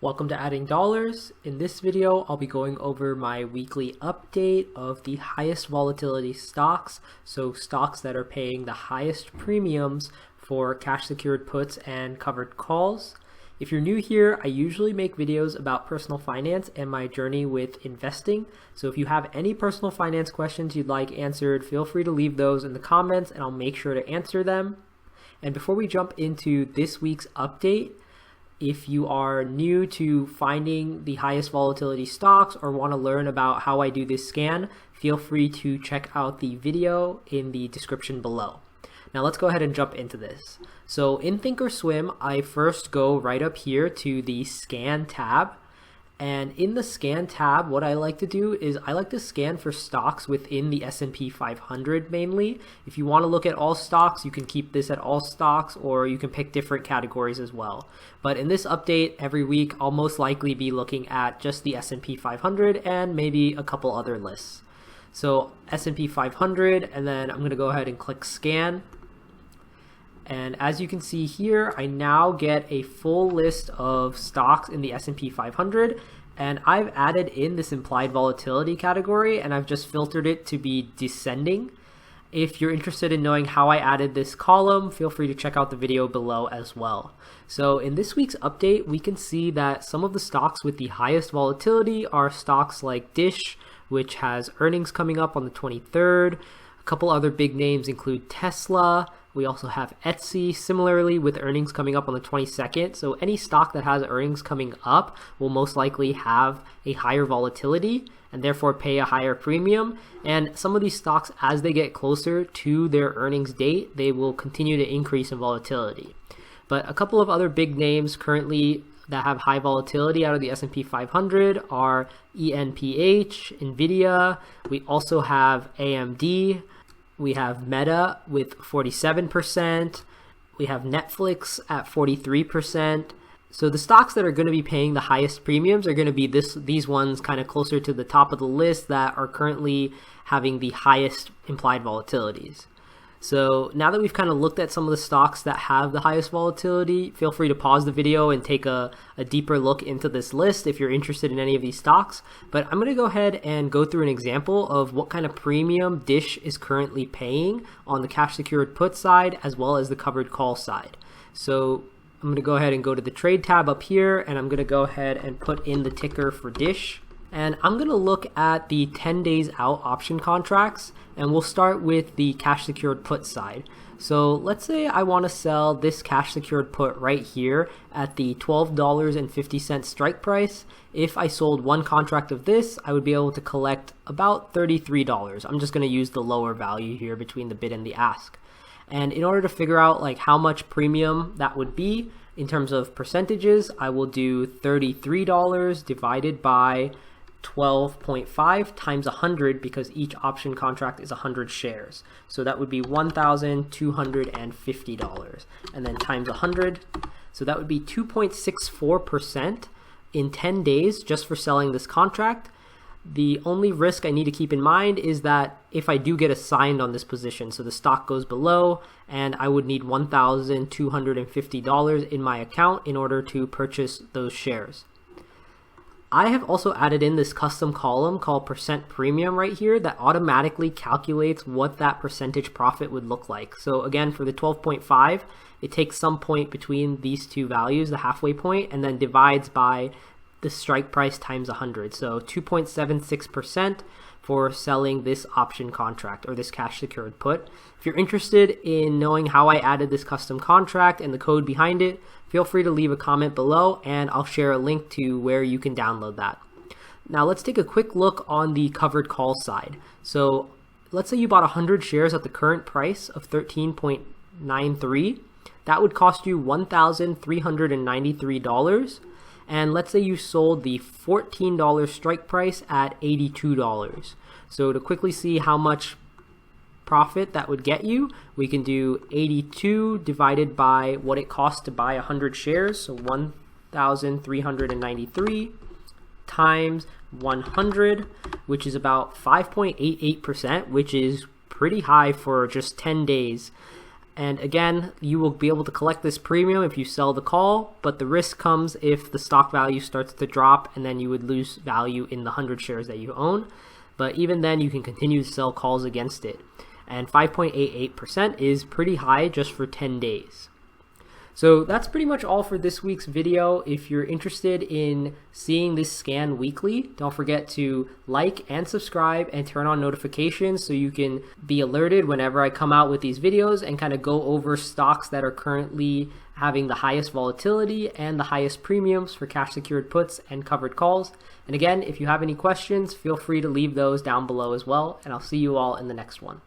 Welcome to Adding Dollars. In this video, I'll be going over my weekly update of the highest volatility stocks, so stocks that are paying the highest premiums for cash secured puts and covered calls. If you're new here, I usually make videos about personal finance and my journey with investing. So if you have any personal finance questions you'd like answered, feel free to leave those in the comments and I'll make sure to answer them. And before we jump into this week's update, if you are new to finding the highest volatility stocks or want to learn about how I do this scan, feel free to check out the video in the description below. Now let's go ahead and jump into this. So in Thinkorswim, I first go right up here to the scan tab. And in the scan tab, what I like to do is I like to scan for stocks within the S&P 500 mainly. If you want to look at all stocks, you can keep this at all stocks, or you can pick different categories as well. But in this update every week, I'll most likely be looking at just the S&P 500 and maybe a couple other lists. So S&P 500, and then I'm going to go ahead and click scan. And as you can see here, I now get a full list of stocks in the S&P 500, and I've added in this implied volatility category, and I've just filtered it to be descending. If you're interested in knowing how I added this column, feel free to check out the video below as well. So in this week's update, we can see that some of the stocks with the highest volatility are stocks like Dish, which has earnings coming up on the 23rd. A couple other big names include Tesla. We also have Etsy, similarly with earnings coming up on the 22nd. So any stock that has earnings coming up will most likely have a higher volatility and therefore pay a higher premium. And some of these stocks, as they get closer to their earnings date, they will continue to increase in volatility. But a couple of other big names currently that have high volatility out of the S&P 500 are ENPH, Nvidia. We also have AMD. We have Meta with 47%. We have Netflix at 43%. So the stocks that are going to be paying the highest premiums are going to be these ones kind of closer to the top of the list that are currently having the highest implied volatilities. So now that we've kind of looked at some of the stocks that have the highest volatility, feel free to pause the video and take a deeper look into this list if you're interested in any of these stocks. But I'm going to go ahead and go through an example of what kind of premium Dish is currently paying on the cash secured put side as well as the covered call side. So I'm going to go ahead and go to the trade tab up here, and I'm going to go ahead and put in the ticker for Dish. And I'm going to look at the 10 days out option contracts, and we'll start with the cash secured put side. So let's say I want to sell this cash secured put right here at the $12.50 strike price. If I sold one contract of this, I would be able to collect about $33. I'm just going to use the lower value here between the bid and the ask. And in order to figure out like how much premium that would be in terms of percentages, I will do $33 divided by 12.5 times 100, because each option contract is 100 shares. So that would be $1,250, and then times 100. So that would be 2.64% in 10 days just for selling this contract. The only risk I need to keep in mind is that if I do get assigned on this position, so the stock goes below, and I would need $1,250 in my account in order to purchase those shares. I have also added in this custom column called percent premium right here that automatically calculates what that percentage profit would look like. So again, for the 12.5, it takes some point between these two values, the halfway point, and then divides by the strike price times 100. So 2.76% for selling this option contract or this cash secured put. If you're interested in knowing how I added this custom contract and the code behind it, feel free to leave a comment below and I'll share a link to where you can download that. Now let's take a quick look on the covered call side. So let's say you bought 100 shares at the current price of 13.93. That would cost you $1,393. And let's say you sold the $14 strike price at $82. So to quickly see how much profit that would get you, we can do 82 divided by what it costs to buy 100 shares, so 1,393 times 100, which is about 5.88%, which is pretty high for just 10 days. And again, you will be able to collect this premium if you sell the call, but the risk comes if the stock value starts to drop, and then you would lose value in the 100 shares that you own. But even then, you can continue to sell calls against it. And 5.88% is pretty high just for 10 days. So that's pretty much all for this week's video. If you're interested in seeing this scan weekly, don't forget to like and subscribe and turn on notifications so you can be alerted whenever I come out with these videos and kind of go over stocks that are currently having the highest volatility and the highest premiums for cash secured puts and covered calls. And again, if you have any questions, feel free to leave those down below as well, and I'll see you all in the next one.